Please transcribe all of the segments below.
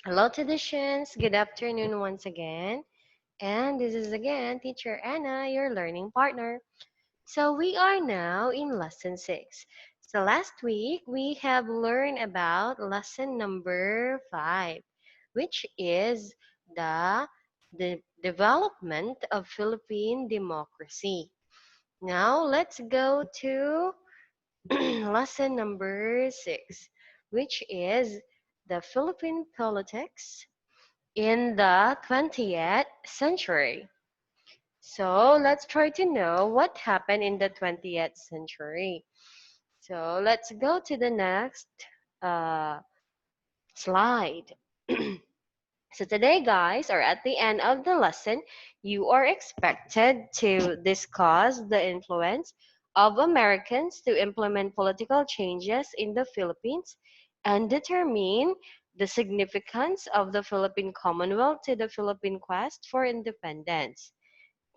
Hello, traditions. Good afternoon once again. And this is again Teacher Anna, your learning partner. So we are now in lesson 6. So last week we have learned about lesson number 5, which is the development of Philippine democracy. Now let's go to lesson number 6, which is the Philippine politics in the 20th century. So let's try to know what happened in the 20th century. So let's go to the next uh, slide. So today, guys, or at the end of the lesson, you are expected to discuss the influence of Americans to implement political changes in the Philippines and determine the significance of the Philippine Commonwealth to the Philippine quest for independence.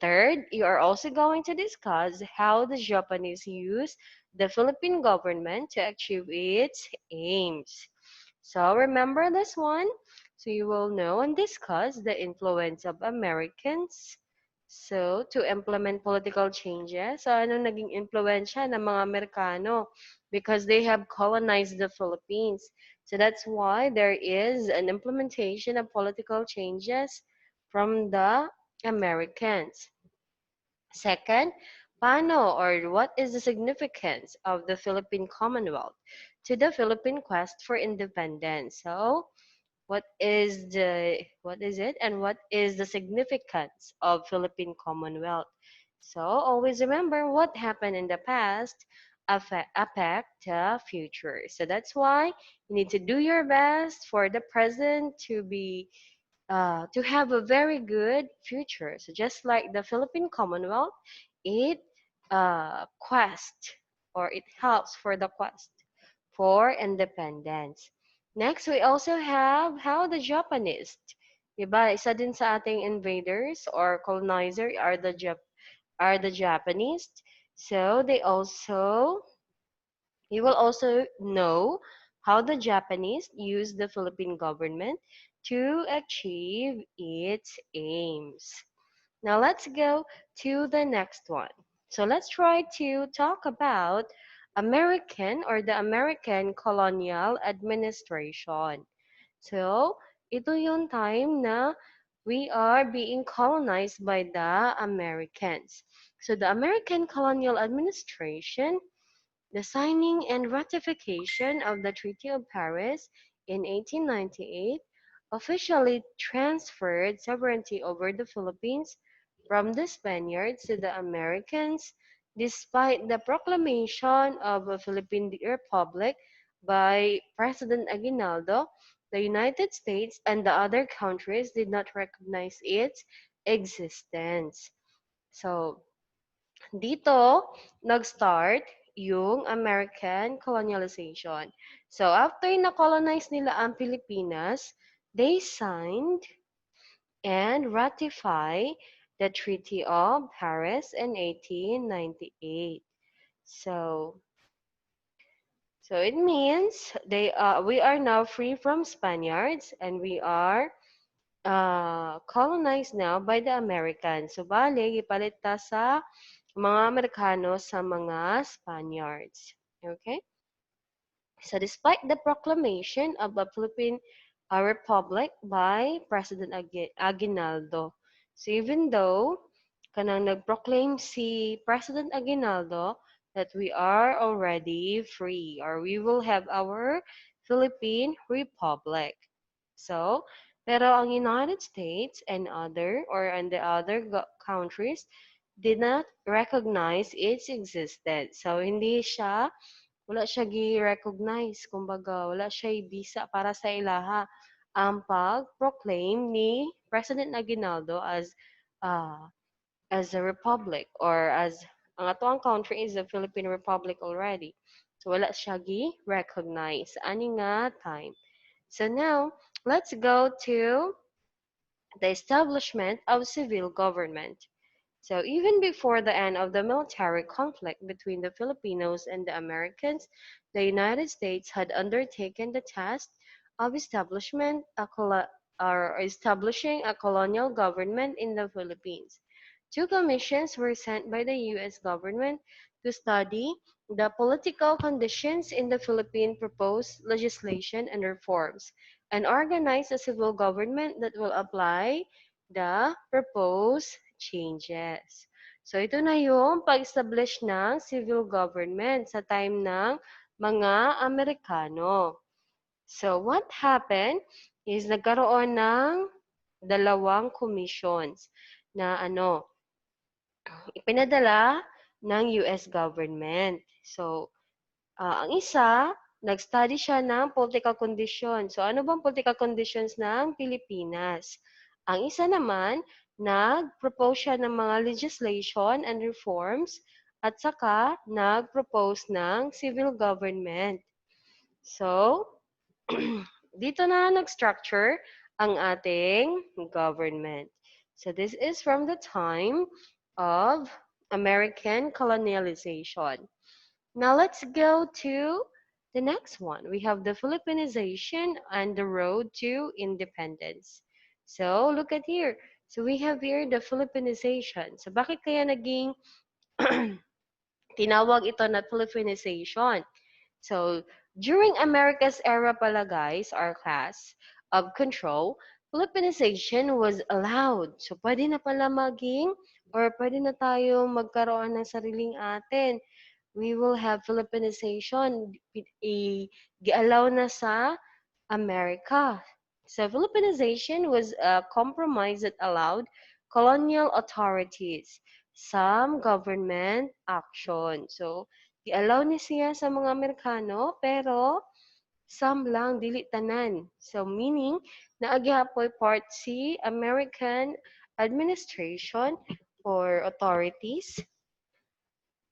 Third, you are also going to discuss how the Japanese use the Philippine government to achieve its aims. So remember this one. So you will know and discuss the influence of Americans. So to implement political changes. So ano naging impluensya ng mga Amerikano? Because they have colonized the Philippines. So that's why there is an implementation of political changes from the Americans. Second, paano or what is the significance of the Philippine Commonwealth to the Philippine quest for independence? So, what is it and what is the significance of Philippine Commonwealth? So, always remember what happened in the past affect the future. So that's why you need to do your best for the present to have a very good future. So just like the Philippine Commonwealth, it quest or it helps for the quest for independence. Next, we also have how the Japanese, diba? Isa din sa ating invaders or colonizer are the Japanese. So you will also know how the Japanese use the Philippine government to achieve its aims. Now let's go to the next one. So let's try to talk about American or the American Colonial Administration. So, ito yung time na we are being colonized by the Americans. So the American Colonial Administration, the signing and ratification of the Treaty of Paris in 1898 officially transferred sovereignty over the Philippines from the Spaniards to the Americans, despite the proclamation of a Philippine Republic by President Aguinaldo. The United States and the other countries did not recognize its existence. So, dito nag-start yung American colonialization. So, after na-colonize nila ang Pilipinas, they signed and ratified the Treaty of Paris in 1898. So, so it means we are now free from Spaniards and we are colonized now by the Americans. So, bale, ipalit ta sa mga Amerikano sa mga Spaniards. Okay? So despite the proclamation of a Philippine Republic by President Aguinaldo, so even though kanang nag-proclaim si President Aguinaldo that we are already free or we will have our Philippine Republic. So, pero ang United States and the other countries did not recognize its existence. So, wala siya gi-recognize. Kumbaga, wala siya visa para sa ilaha. Ang pag-proclaim ni President Aguinaldo uh, as a republic or as ang atoang country is a Philippine Republic already. So, wala siya gi-recognize. Ani nga time. So, now, let's go to the establishment of civil government. So even before the end of the military conflict between the Filipinos and the Americans, the United States had undertaken the task of establishing a colonial government in the Philippines. Two commissions were sent by the U.S. government to study the political conditions in the Philippines, propose legislation and reforms, and organize a civil government that will apply the proposed changes. So ito na yung pag-establish ng civil government sa time ng mga Amerikano. So what happened is nagkaroon ng dalawang commissions na ipinadala ng US government. So, ang isa, nag-study siya ng political condition. So, ano bang political conditions ng Pilipinas? Ang isa naman, nag-propose siya ng mga legislation and reforms at saka nag-propose ng civil government. So, dito na nag-structure ang ating government. So, this is from the time of American colonialization. Now, let's go to the next one. We have the Filipinization and the road to independence. So, look at here. So, we have here the Filipinization. So, bakit kaya naging tinawag ito na Filipinization? So, during America's era pala guys, our class of control, Filipinization was allowed. So, pwede na pala maging or pwede na tayo magkaroon ng sariling atin. We will have Filipinization. Gi-allow na sa America. So, Filipinization was a compromise that allowed colonial authorities some government action. So, i-allow ni siya sa mga Amerikano, pero some lang, dili tanan. So, meaning, naagyapoy part si American administration or authorities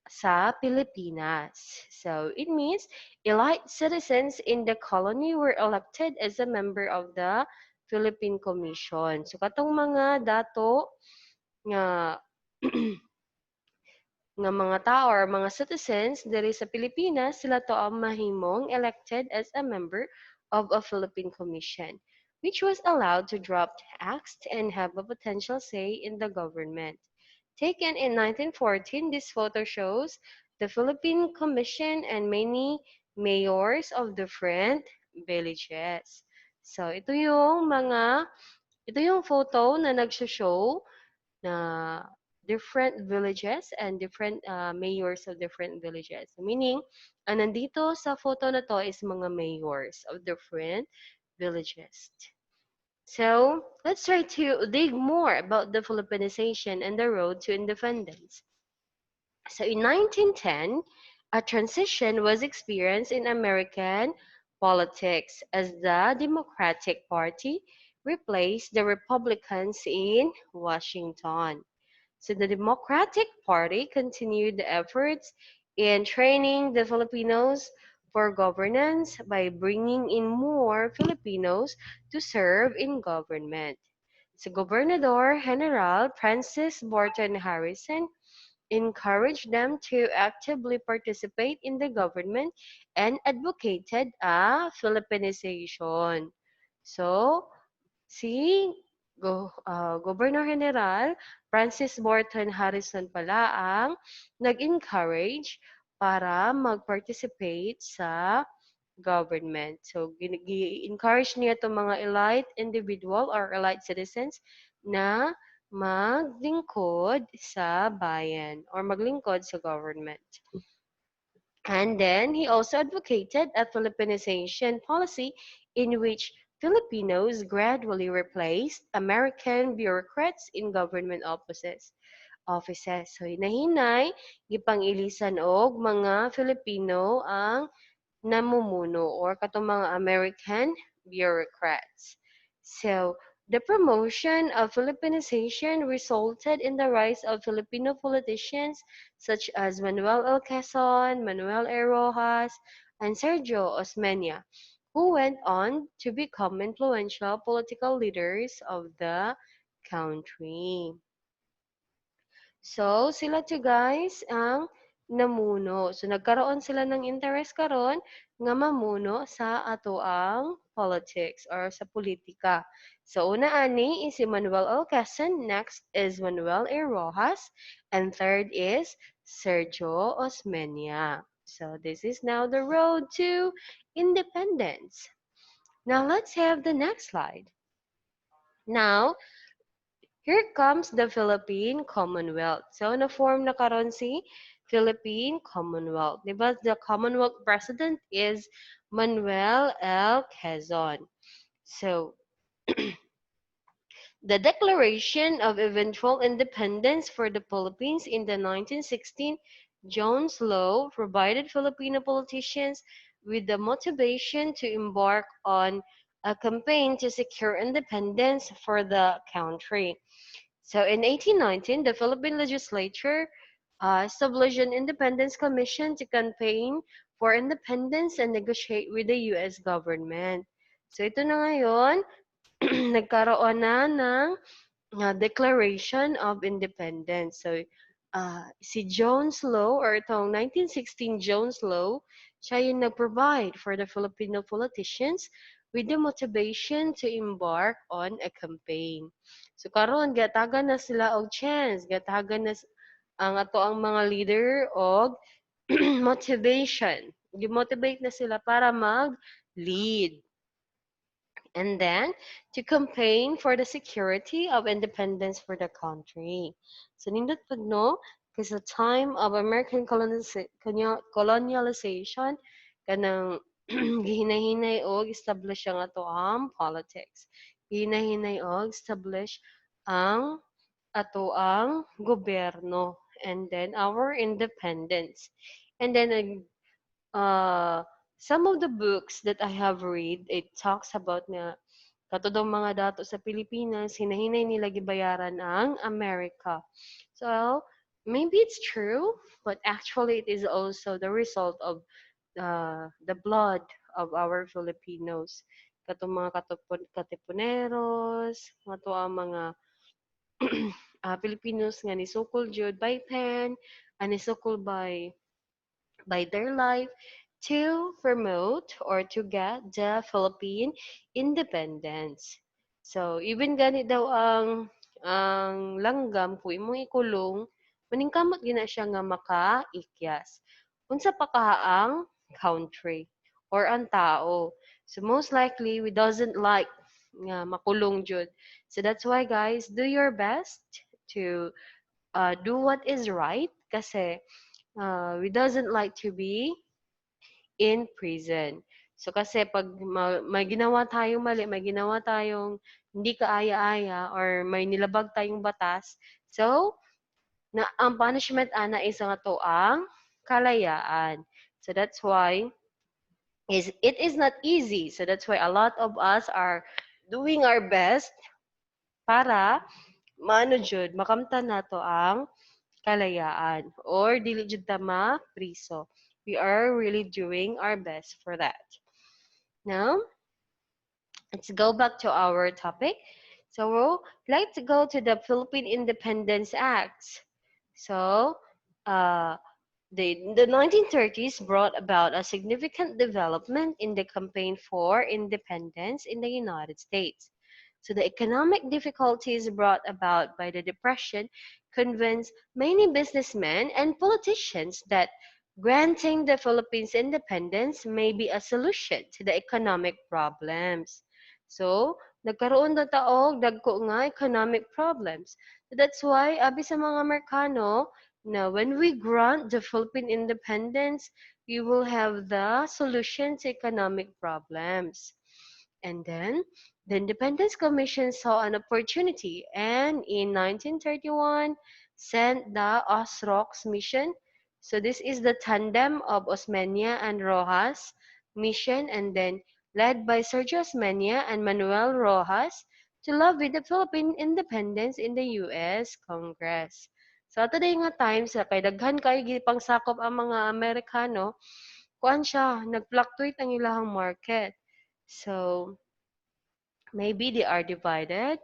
sa Pilipinas. So, it means elite citizens in the colony were elected as a member of the Philippine Commission. So, katong mga dato nga nga mga tao or mga citizens diri sa Pilipinas, sila to ang mahimong elected as a member of a Philippine Commission, which was allowed to draft acts and have a potential say in the government. Taken in 1914, this photo shows the Philippine Commission and many mayors of different villages. So, ito yung photo na nagsho-show na different villages and different mayors of different villages. Meaning, ang nandito sa photo na to is mga mayors of different villages. So, let's try to dig more about the Filipinization and the road to independence. So, in 1910, a transition was experienced in American politics as the Democratic Party replaced the Republicans in Washington. So the Democratic Party continued the efforts in training the Filipinos for governance by bringing in more Filipinos to serve in government. So Gobernador General Francis Borton Harrison encouraged them to actively participate in the government and advocated a Filipinization. So, si Governor General Francis Morton Harrison pala ang nag-encourage para mag-participate sa government. So, encourage niya itong mga elite individual or elite citizens na maglingkod sa bayan or maglingkod sa government. And then he also advocated a Filipinization policy in which Filipinos gradually replaced American bureaucrats in government offices. So hinahinay gipangilisan og mga Filipino ang namumuno or katong mga American bureaucrats. So the promotion of Filipinization resulted in the rise of Filipino politicians such as Manuel L. Quezon, Manuel A. Rojas, and Sergio Osmeña, who went on to become influential political leaders of the country. So, sila to guys ang namuno. So nagkaroon sila ng interest karon nga mamuno sa atoang politics or sa politika. So una ani is si Manuel L. Quezon, next is Manuel A. Rojas, and third is Sergio Osmeña. So this is now the road to independence. Now let's have the next slide. Now, here comes the Philippine Commonwealth. So, na-form na karon si Philippine Commonwealth. Diba? The Commonwealth President is Manuel L. Quezon. So, the Declaration of Eventual Independence for the Philippines in the 1916 Jones Law provided Filipino politicians with the motivation to embark on a campaign to secure independence for the country. So in 1819, the Philippine legislature established an independence commission to campaign for independence and negotiate with the U.S. government. So ito na ngayon, nagkaroon na ng Declaration of Independence. So, si Jones Law or itong 1916 Jones Law, siya yung nag-provide for the Filipino politicians with the motivation to embark on a campaign. So karon gatagan na sila og chance, gatagan na ang ato ang mga leader og motivation. Gi-motivate na sila para mag-lead. And then to campaign for the security of independence for the country. So nindot pag no, kasi sa time of American colonialization, kanang gihinay-hinay og establish ang ato ang politics. Gihinay-hinay og establish ang ato ang gobyerno and then our independence. And then uh, some of the books that I have read, it talks about na katodong mga dato sa Pilipinas, hinahinay nila gibayaran ang America. So, maybe it's true, but actually it is also the result of the blood of our Filipinos. Katong mga katipuneros, mato ang mga Filipinos nga nisukol jud by pen, and nisukol by their life to promote or to get the Philippine independence. So, even ganit daw ang langgam kung imong ikulong, maningkamot gina siya nga makaikyas. Unsa pa kahaang country or ang tao. So, most likely, we doesn't like nga makulong jud. So, that's why, guys, do your best to do what is right kasi we doesn't like to be in prison. So kasi pag may ginawa tayong mali, may ginawa tayong hindi kaaya-aya or may nilabag tayong batas, so na ang punishment ana is nga to ang kalayaan. So that's why it is not easy. So that's why a lot of us are doing our best para maano jud makamtan nato ang kalayaan or dili jud ta ma-priso. We are really doing our best for that. Now, let's go back to our topic. So, let's go to the Philippine Independence Acts. So, uh, the 1930s brought about a significant development in the campaign for independence in the United States. So the economic difficulties brought about by the Depression convinced many businessmen and politicians that granting the Philippines independence may be a solution to the economic problems. So, nagkaroon na taog dagko nga economic problems. That's why, abi sa mga Amerikano, now, when we grant the Philippine independence, we will have the solution to economic problems. And then, the Independence Commission saw an opportunity and in 1931 sent the OSROX mission. So this is the tandem of Osmeña and Rojas mission and then led by Sergio Osmeña and Manuel Rojas to lobby the Philippine independence in the U.S. Congress. So today nga time sa kay daghan kay gipang sakop ang mga Amerikano, kuan siya, nag-fluctuate ang ilahang market. So maybe they are divided.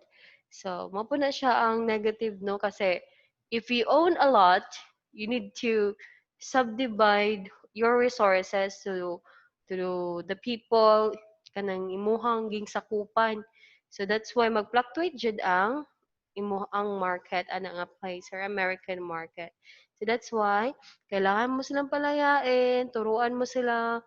So mo po na siya ang negative no kasi if you own a lot, you need to subdivide your resources to the people kanang imuhang gingsakupan. So that's why mag-fluctuate jud ang market ana nga place or American market. So that's why kailangan mo silang palayain, turuan mo sila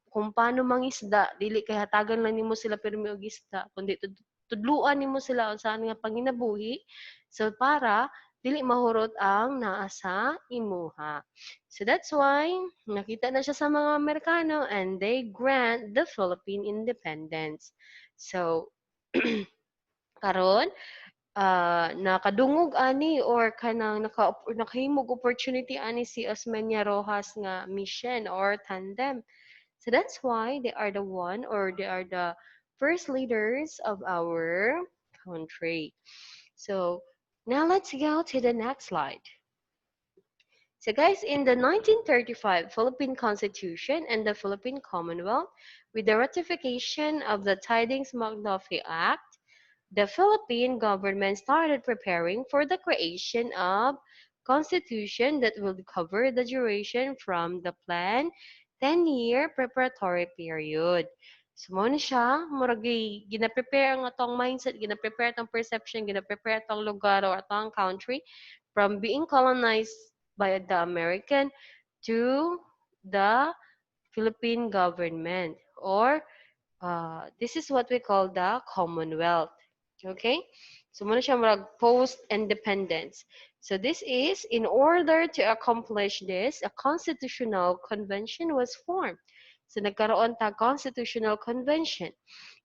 kung paano mangisda, dili kay hatagan lang nimo sila pirmi og isda, kundi tudluan nimo sila unsaan nga panginabuhi. So para dili mahurot ang naa sa imuha. So that's why nakita na siya sa mga Amerikano and they grant the Philippine independence. So karon nakadungog ani or kanang nakahimog opportunity ani si Osmeña Rojas nga mission or tandem. So that's why they are the one or they are the first leaders of our country. So now let's go to the next slide. So guys, in the 1935 Philippine Constitution and the Philippine Commonwealth, with the ratification of the Tidings-Magnofi Act, the Philippine government started preparing for the creation of constitution that will cover the duration from the planned 10-year preparatory period. So, mo na siya, murag gina-prepare ang atong mindset, gina-prepare atong perception, gina-prepare atong lugar or atong country from being colonized by the American to the Philippine government or this is what we call the Commonwealth. Okay? So, muna siya marag post-independence. So, this is, in order to accomplish this, a constitutional convention was formed. So, nagkaroon ta constitutional convention.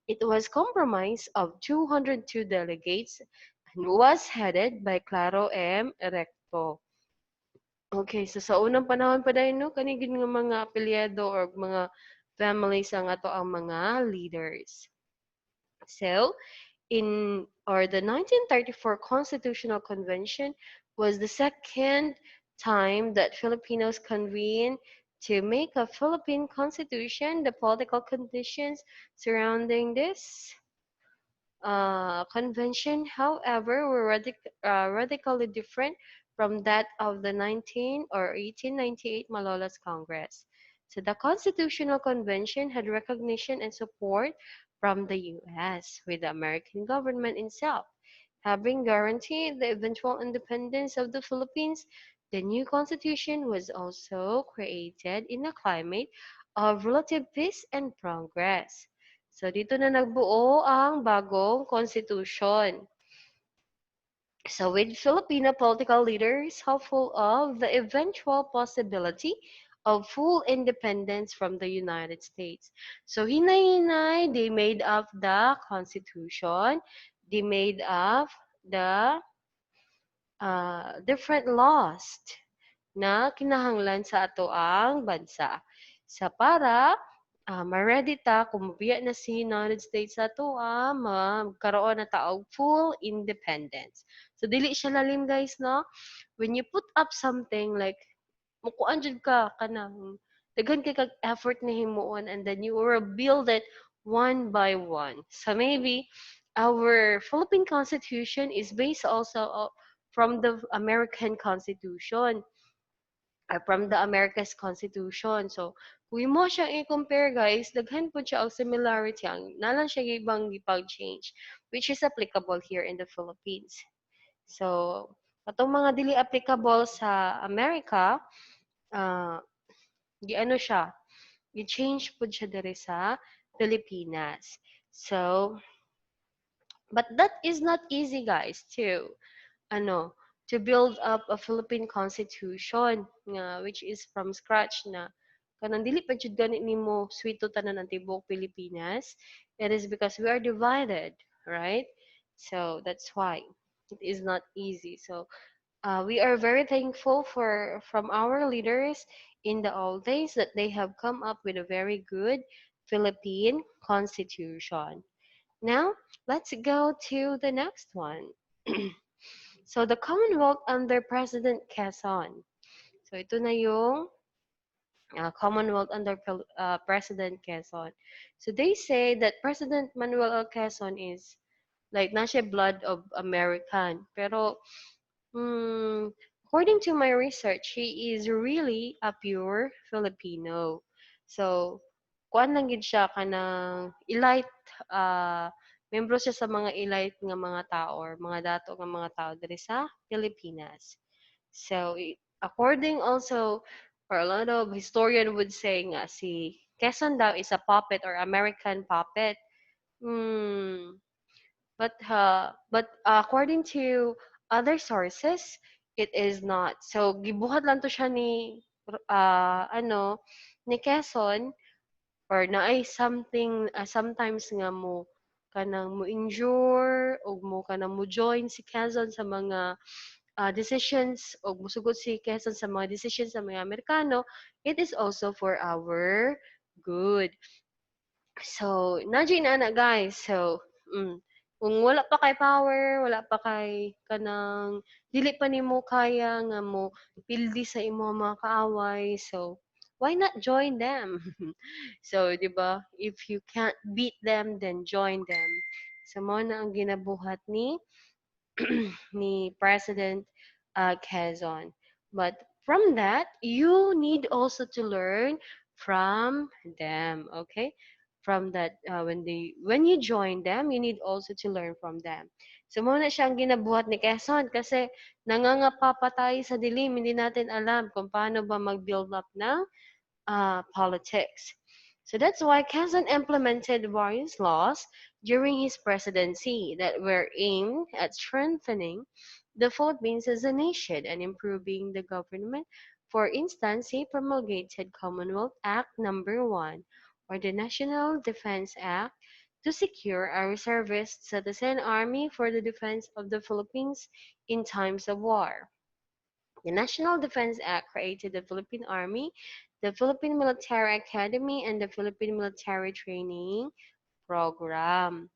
It was comprised of 202 delegates and was headed by Claro M. Recto. Okay, so sa unang panahon pa dahil no, kanigin nga mga apelyado or mga families ang ato ang mga leaders. So, the 1934 Constitutional Convention was the second time that Filipinos convened to make a Philippine Constitution. The political conditions surrounding this convention, however, were radically different from that of the 1898 Malolos Congress. So the Constitutional Convention had recognition and support from the U.S., with the American government itself having guaranteed the eventual independence of the Philippines. The new constitution was also created in a climate of relative peace and progress. So dito na nagbuo ang bagong constitution. So with Filipino political leaders hopeful of the eventual possibility of full independence from the United States. So hinay-hinay, they made up the constitution, they made up the different laws na kinahanglan sa ato ang bansa. Sa para ma-ready ta kung mabiya na si United States sa ato magkaroon na ta og full independence. So dili siya lalim guys no. When you put up something like mukuan jud ka kanang daghan kay kag effort na himuon and then you will build it one by one. So maybe our Philippine Constitution is based also from the American Constitution from the America's Constitution. So, kung mo siya i-compare guys, daghan po siya og similarity ang nalang siya ibang gipag-change which is applicable here in the Philippines. So, katong mga dili applicable sa America, giano siya, gi-change po siya diri sa Pilipinas. So, but that is not easy guys to ano to build up a Philippine Constitution nga which is from scratch na kanang dili pa jud gani nimo swito tanan ang tibuok Pilipinas. It is because we are divided, right? So that's why it is not easy. So we are very thankful for from our leaders in the old days that they have come up with a very good Philippine Constitution. Now, let's go to the next one. So, the Commonwealth under President Quezon. So, ito na yung Commonwealth under President Quezon. So, they say that President Manuel L. Quezon is like nasa blood of American. Pero, hmm, according to my research, he is really a pure Filipino. So, kuan lang gid siya kanang elite membro siya sa mga elite nga mga tao or mga dato nga mga tao diri sa Pilipinas. So, according also, or a lot of historian would say nga si Quezon daw is a puppet or American puppet. Hmm. But according to other sources, it is not. So gibuhat lang to siya ni ano ni Quezon or naay something sometimes nga mo kanang mo injure o mo kanang mo join si Quezon sa mga decisions o musugod si Quezon sa mga decisions sa mga Amerikano, it is also for our good. So, nandiyan na na guys. So, kung wala pa kay power, wala pa kay kanang dili pa nimo kaya nga mo pildi sa imo mga kaaway. So, why not join them? So, 'di ba? If you can't beat them, then join them. So, mo na ang ginabuhat ni ni President Quezon. But from that, you need also to learn from them, okay? From that, when you join them, you need also to learn from them. So, muna siyang ginabuhat ni Quezon kasi nangangapa pa tayo sa dilim, hindi natin alam kung paano ba mag-build up ng politics. So that's why Quezon implemented various laws during his presidency that were aimed at strengthening the Philippines as a nation and improving the government. For instance, he promulgated Commonwealth Act Number 1, or the National Defense Act, to secure a reservist citizen army for the defense of the Philippines in times of war. The National Defense Act created the Philippine Army, the Philippine Military Academy, and the Philippine Military Training Program.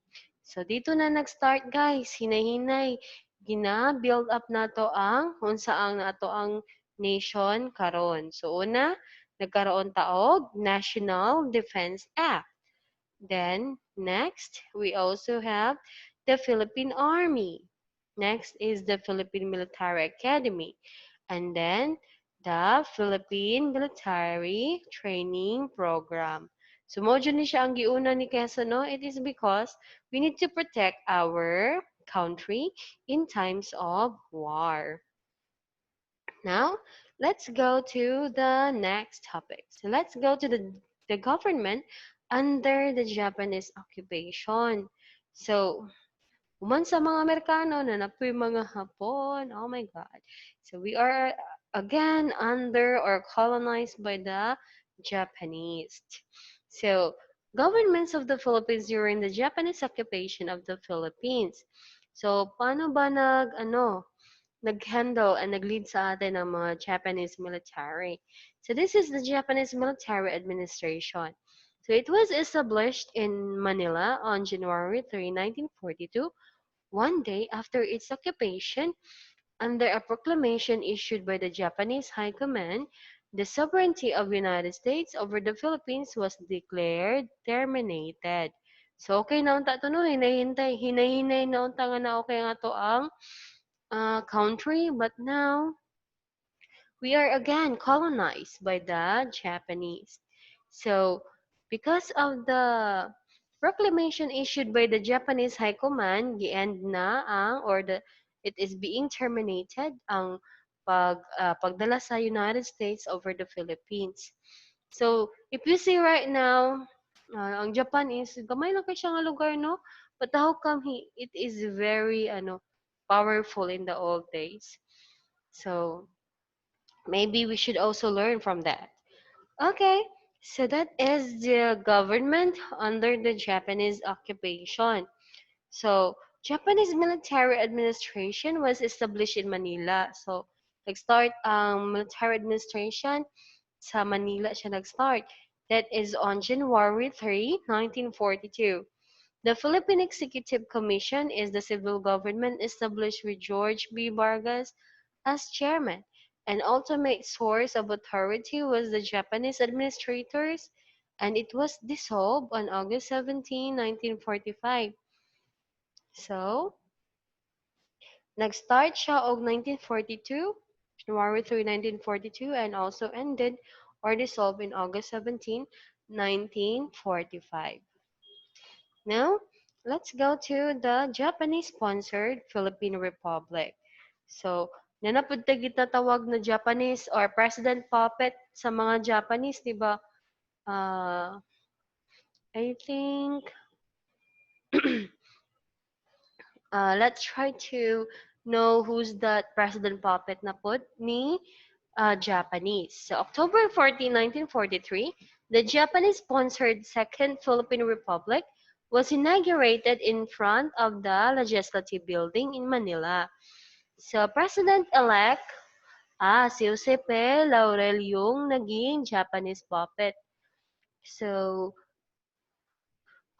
So dito na nag-start guys, hinay-hinay. Gina-build up nato ang unsa ang nato ang nation karon. So una, nagkaroon taog National Defense Act. Then, next, we also have the Philippine Army. Next is the Philippine Military Academy. And then, the Philippine Military Training Program. So, modyo ni siya ang giuna ni Quezon, no? It is because we need to protect our country in times of war. Now, let's go to the next topic. So let's go to the government under the Japanese occupation. So, uman sa mga Amerikano na napoy mga Hapon. Oh my God. So we are again under or colonized by the Japanese. So, governments of the Philippines during the Japanese occupation of the Philippines. So, paano ba nag-handle and nag-lead sa atin ng mga Japanese military. So this is the Japanese military administration. So it was established in Manila on January 3, 1942, one day after its occupation, under a proclamation issued by the Japanese High Command. The sovereignty of the United States over the Philippines was declared terminated. So okay na unta to no, hinay-hinay na unta nga na okay nga to ang country, but now we are again colonized by the Japanese. So, because of the proclamation issued by the Japanese High Command, gi-end na ang or the it is being terminated ang pagdala sa United States over the Philippines. So, if you see right now, ang Japan is gamay lang kay siya nga lugar, no? But how come it is very powerful in the old days? So, maybe we should also learn from that. Okay, so that is the government under the Japanese occupation. So, Japanese military administration was established in Manila. So, nag-start ang military administration sa Manila siya nag-start. That is on January 3, 1942. The Philippine Executive Commission is the civil government established with George B. Vargas as chairman. An ultimate source of authority was the Japanese administrators, and it was dissolved on August 17, 1945. So, nag-start siya og 1942. January 3, 1942, and also ended or dissolved in August 17, 1945. Now, let's go to the Japanese-sponsored Philippine Republic. So, nanapod ta gitatawag na Japanese or President puppet sa mga Japanese, di ba? Uh, I think let's try to know who's that President puppet na put ni Japanese. So, October 14, 1943, the Japanese-sponsored Second Philippine Republic was inaugurated in front of the Legislative Building in Manila. So, President-elect, si Jose P. Laurel yung naging Japanese puppet. So,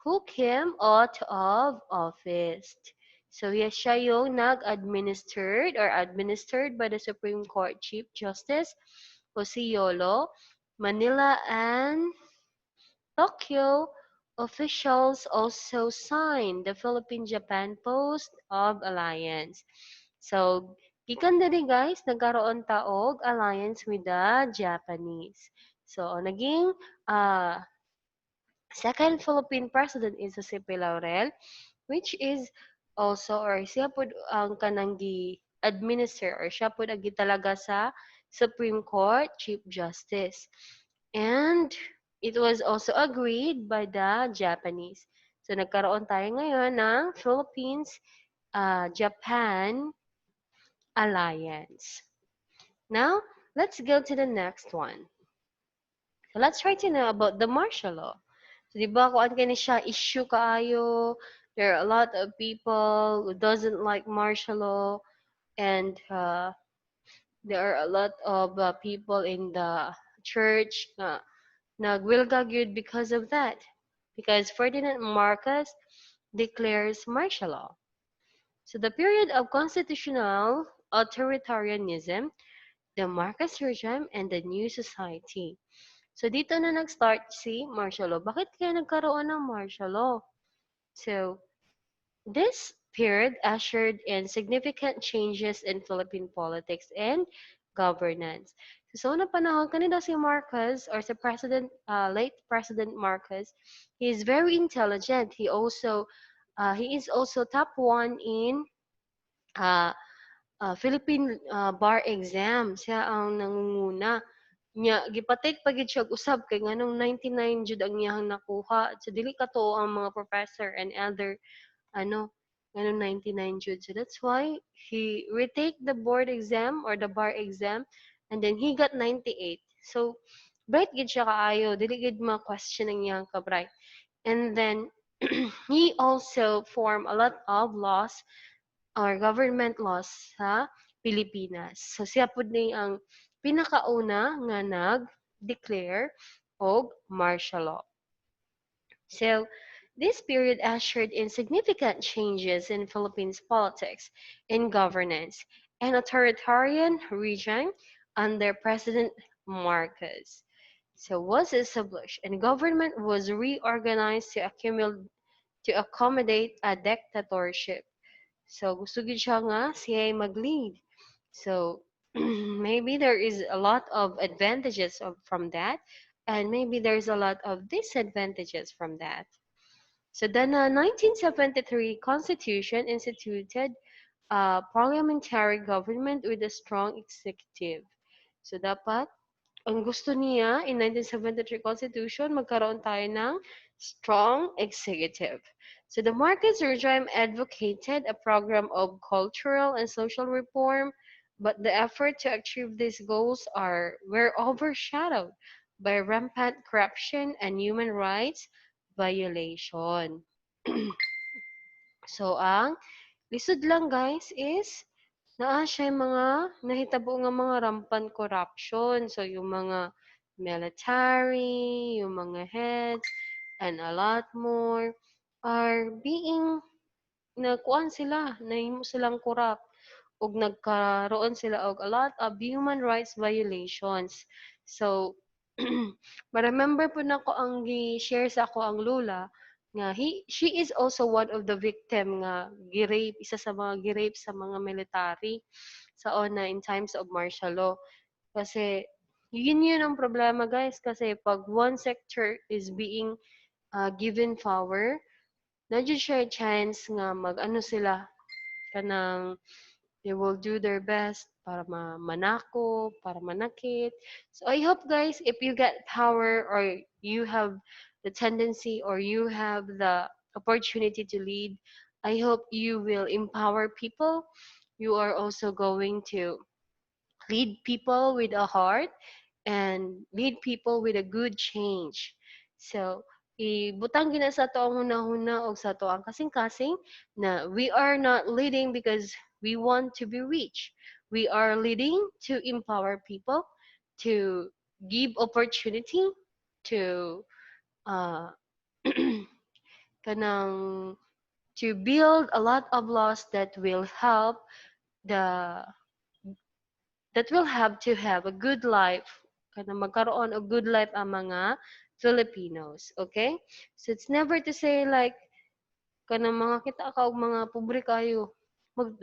who came out of office. So, yes, siya yung administered by the Supreme Court Chief Justice Osiyolo, Manila, and Tokyo. Officials also signed the Philippine-Japan Post of Alliance. So, gikan diri guys, nagkaroon taog alliance with the Japanese. So, naging second Philippine president is Jose P. Laurel, which is also or siya po ang kanang administer or siya po agi talaga sa Supreme Court Chief Justice. And it was also agreed by the Japanese. So nagkaroon tayo ngayon ng Philippines-Japan alliance. Now, let's go to the next one. So let's try to know about the martial law. So, di ba, kung ano siya, issue kaayo, there are a lot of people who doesn't like martial law, and there are a lot of people in the church na nagwilga gyud because of that. Because Ferdinand Marcos declares martial law. So the period of constitutional authoritarianism, the Marcos regime, and the new society. So dito na nag-start si martial law. Bakit kaya nagkaroon ng martial law? So this period ushered in significant changes in Philippine politics and governance. So una panahon kanina si Marcos or si late President Marcos, he is very intelligent. He is also top one in uh, Philippine bar exam. Siya ang nangunguna. Nya gipatake pa gid siya usab kay nganong 99 jud ang iyang nakuha. So dili ka to ang mga professor and other ano, 99 jud. So that's why he retake the board exam or the bar exam and then he got 98. So bright gid siya kaayo, dili gid ma-question ang iyang ka-bright. And then he also formed a lot of laws or government laws sa Pilipinas. So siya pud ni ang pinakauna nga nag-declare og martial law. So, this period ushered in significant changes in Philippines politics and governance, and authoritarian regime under President Marcos. So, was established, and government was reorganized to accommodate a dictatorship. So, gusto gid siya nga siya mag-lead. So, maybe there is a lot of advantages from that, and maybe there's a lot of disadvantages from that. So then, 1973 Constitution instituted a parliamentary government with a strong executive. So dapat, ang gusto niya in 1973 Constitution, magkaroon tayo ng strong executive. So the Marcos regime advocated a program of cultural and social reform, but the effort to achieve these goals were overshadowed by rampant corruption and human rights violation. So, ang lisod lang guys is naa siya mga nahitabo nga mga rampant corruption. So, yung mga military, yung mga heads, and a lot more are being nakuan sila, nahimo silang corrupt ug nagkaroon sila og a lot of human rights violations. So, ma-remember po na ko ang gi-share sa ako ang lula nga she is also one of the victim nga girape, isa sa mga girape sa mga military sa ona in times of martial law. Kasi yun ang problema guys, kasi pag one sector is being given power, nandiyan siya chance nga mag-ano sila kanang they will do their best para manako, para manakit. So I hope guys, if you get power or you have the tendency or you have the opportunity to lead, I hope you will empower people. You are also going to lead people with a heart and lead people with a good change. So, ibutang gina sa to ang hunahuna o sa to ang kasing-kasing na we are not leading because we want to be rich. We are leading to empower people, to give opportunity, to uh, kanang to build a lot of laws the that will have to have a good life, kana magkaroon og good life ang mga Filipinos. Okay? So it's never to say like kana mga kita ka og mga pobre kayo.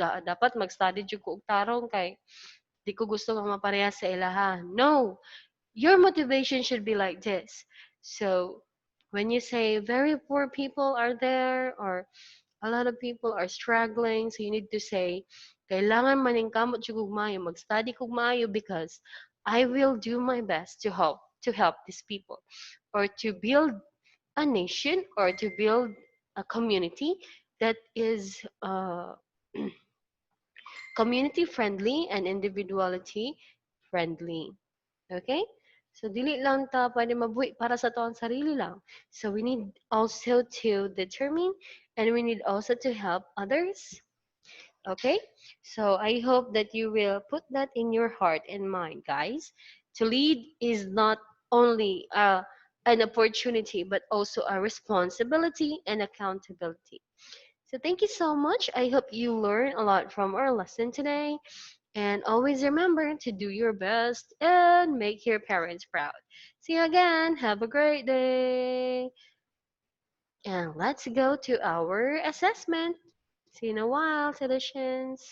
Dapat mag-study jud ko og tarong kay di ko gusto nga maparehas sa ilaha. No, your motivation should be like this. So when you say very poor people are there or a lot of people are struggling, so you need to say, kailangan maning kamot siya kog maayo, mag-study kog maayo because I will do my best to help these people or to build a nation or to build a community that is community friendly and individuality friendly. Okay? So dili lang ta pwede mabuhi para sa to ang sarili lang. So we need also to determine and we need also to help others. Okay? So I hope that you will put that in your heart and mind, guys. To lead is not only an opportunity but also a responsibility and accountability. So thank you so much. I hope you learned a lot from our lesson today. And always remember to do your best and make your parents proud. See you again. Have a great day. And let's go to our assessment. See you in a while, citizens.